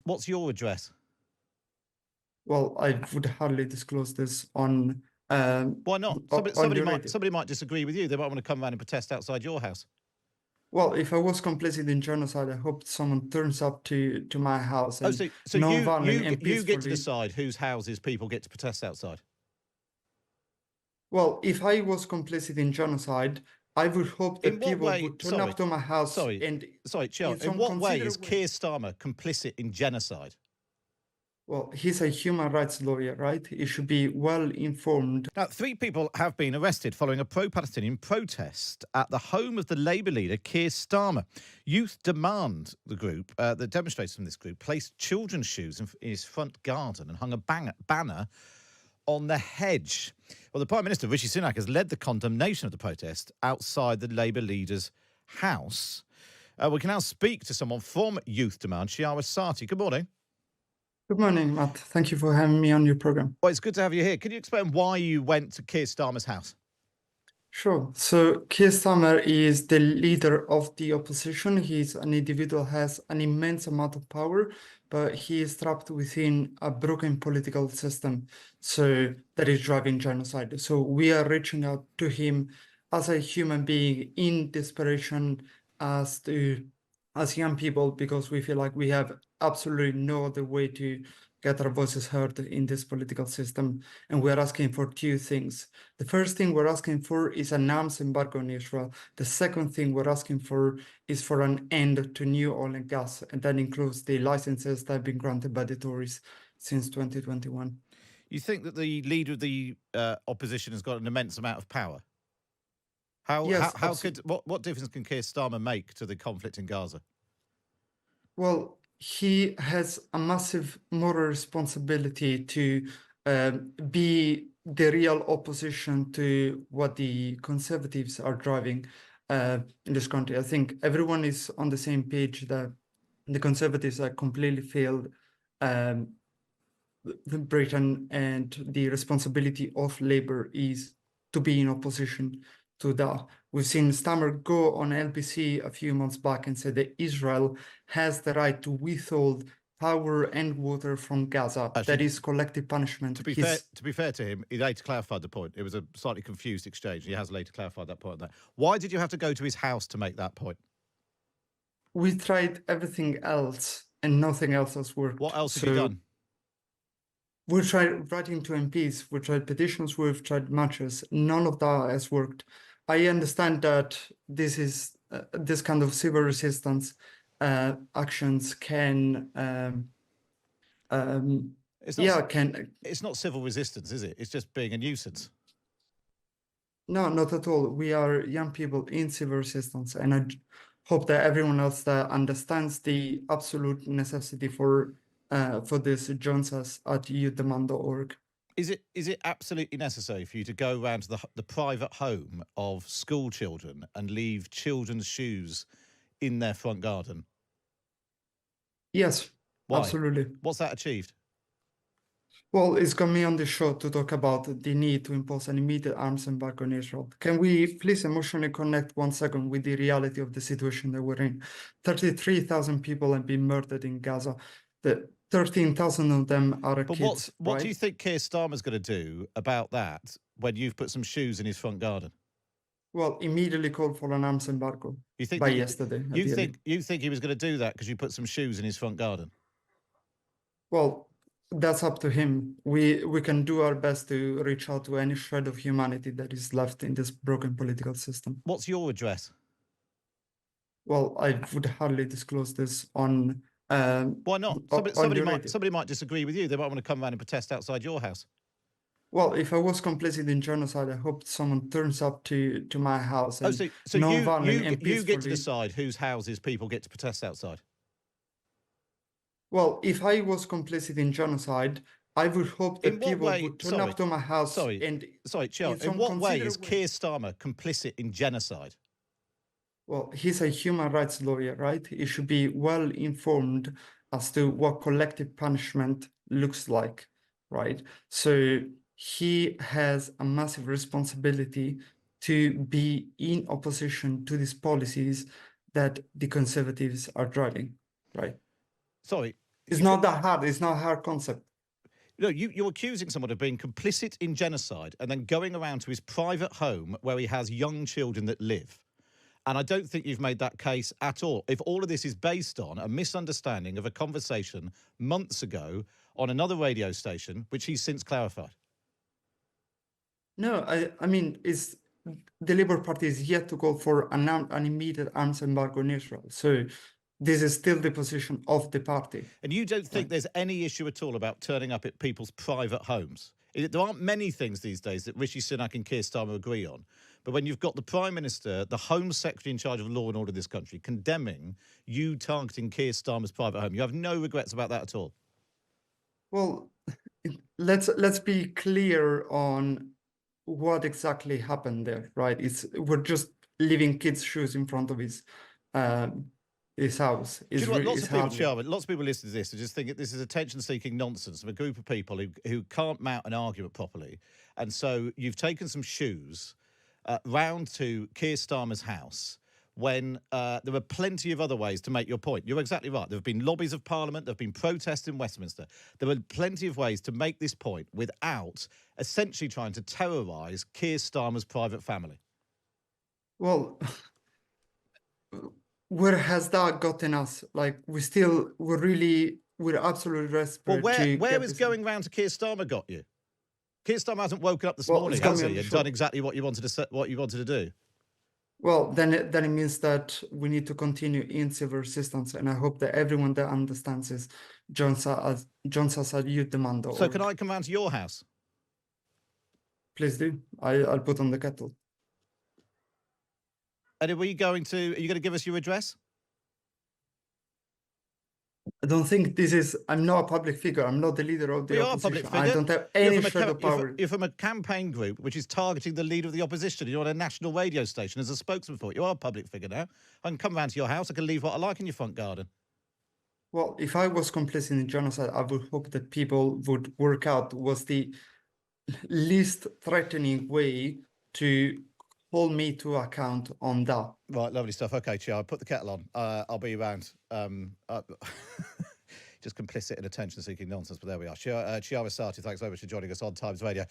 What's your address? Well, I would hardly disclose this on Why not? on your radio. Somebody might disagree with you. They might want to come around and protest outside your house. Well, if I was complicit in genocide, I hope someone turns up to my house and So non-violent and you get to peacefully. decide whose houses people get to protest outside. Well, if I was complicit in genocide, I would hope that people would turn up to my house and Chiara, in what way is Keir Starmer complicit in genocide? Well, he's a human rights lawyer, right? He should be well informed. Now, 3 people have been arrested following a pro-Palestinian protest at the home of the Labour leader, Keir Starmer. Youth Demand, the group, the demonstrators from this group, placed children's shoes in his front garden and hung a banner on the hedge. Well, the Prime Minister, Rishi Sunak, has led the condemnation of the protest outside the Labour leader's house. We can now speak to someone from Youth Demand, Chiara Sarti. Good morning. Good morning, Matt. Thank you for having me on your program. Well, it's good to have you here. Can you explain why you went to Keir Starmer's house? Sure. So Keir Starmer is the leader of the opposition. He's an individual, has an immense amount of power, but he is trapped within a broken political system, so that is driving genocide. So we are reaching out to him as a human being in desperation as young people, because we feel like we have absolutely no other way to get our voices heard in this political system. And we're asking for 2 things. The first thing we're asking for is an arms embargo on Israel. The second thing we're asking for is for an end to new oil and gas, and that includes the licenses that have been granted by the Tories since 2021. You think that the leader of the opposition has got an immense amount of power? What difference can Keir Starmer make to the conflict in Gaza? Well, he has a massive moral responsibility to be the real opposition to what the Conservatives are driving in this country. I think everyone is on the same page that the Conservatives have completely failed Britain, and the responsibility of Labour is to be in opposition to that. We've seen Starmer go on LBC a few months back and said that Israel has the right to withhold power and water from Gaza. That is collective punishment. To be fair to him, he later clarified the point. It was a slightly confused exchange. He has later clarified that point. Why did you have to go to his house to make that point? We tried everything else and nothing else has worked. What else have you done? We tried writing to MPs, we tried petitions, we've tried matches. None of that has worked. I understand that this is this kind of civil resistance actions can It's not civil resistance, is it? It's just being a nuisance. No, not at all. We are young people in civil resistance, and I hope that everyone else that understands the absolute necessity for this joins us at youthdemand.org. Is it absolutely necessary for you to go around to the private home of school children and leave children's shoes in their front garden? Yes, Why? Absolutely. What's that achieved? Well, it's got me on the show to talk about the need to impose an immediate arms embargo on Israel. Can we please emotionally connect 1 second with the reality of the situation that we're in? 33,000 people have been murdered in Gaza. 13,000 of them are kids. But what do you think Keir Starmer's going to do about that when you've put some shoes in his front garden? Well, immediately called for an arms embargo yesterday. You think he was going to do that because you put some shoes in his front garden? Well, that's up to him. We can do our best to reach out to any shred of humanity that is left in this broken political system. What's your address? Well, I would hardly disclose this on. Why not? Somebody might disagree with you. They might want to come around and protest outside your house. Well, if I was complicit in genocide, I hope someone turns up to my house. And so you get to decide whose houses people get to protest outside? Well, if I was complicit in genocide, I would hope that people would turn up to my house. Sorry, Chiara. In what way is Keir Starmer complicit in genocide? Well, he's a human rights lawyer, right? He should be well informed as to what collective punishment looks like, right? So he has a massive responsibility to be in opposition to these policies that the Conservatives are driving, right? Sorry, It's not that hard. It's not a hard concept. No, you're accusing someone of being complicit in genocide and then going around to his private home where he has young children that live. And I don't think you've made that case at all. If all of this is based on a misunderstanding of a conversation months ago on another radio station, which he's since clarified. No, I mean, the Labour Party is yet to call for an immediate arms embargo in Israel. So this is still the position of the party. And you don't think there's any issue at all about turning up at people's private homes? There aren't many things these days that Rishi Sunak and Keir Starmer agree on. But when you've got the Prime Minister, the Home Secretary in charge of law and order in this country, condemning you targeting Keir Starmer's private home, you have no regrets about that at all? Well, let's be clear on what exactly happened there, right? We're just leaving kids' shoes in front of his house. Do you know what? Lots of people listen to this and just think this is attention-seeking nonsense from a group of people who can't mount an argument properly. And so you've taken some shoes round to Keir Starmer's house when there were plenty of other ways to make your point. You're exactly right. There have been lobbies of Parliament. There have been protests in Westminster. There were plenty of ways to make this point without essentially trying to terrorise Keir Starmer's private family. Well, where has that gotten us? Like, we're absolutely desperate. Well, where is going round to Keir Starmer got you? Keir Starmer hasn't woken up this morning, has he, and done exactly what you wanted to do? Well, then it means that we need to continue in civil resistance, and I hope that everyone that understands this joins us at youth-demand.org. So can I come round to your house? Please do. I'll put on the kettle. And are you going to give us your address? I don't think I'm not a public figure. I'm not the leader of the opposition. I don't have any shadow power. You're from a campaign group which is targeting the leader of the opposition. You're on a national radio station as a spokesman for it. You are a public figure now. I can come round to your house. I can leave what I like in your front garden. Well, if I was complicit in genocide, I would hope that people would work out what's the least threatening way to hold me to account on that. Right, lovely stuff. Okay, Chiara, put the kettle on. I'll be around. Just complicit in attention-seeking nonsense, but there we are. Chiara Sarti, thanks so much for joining us on Times Radio.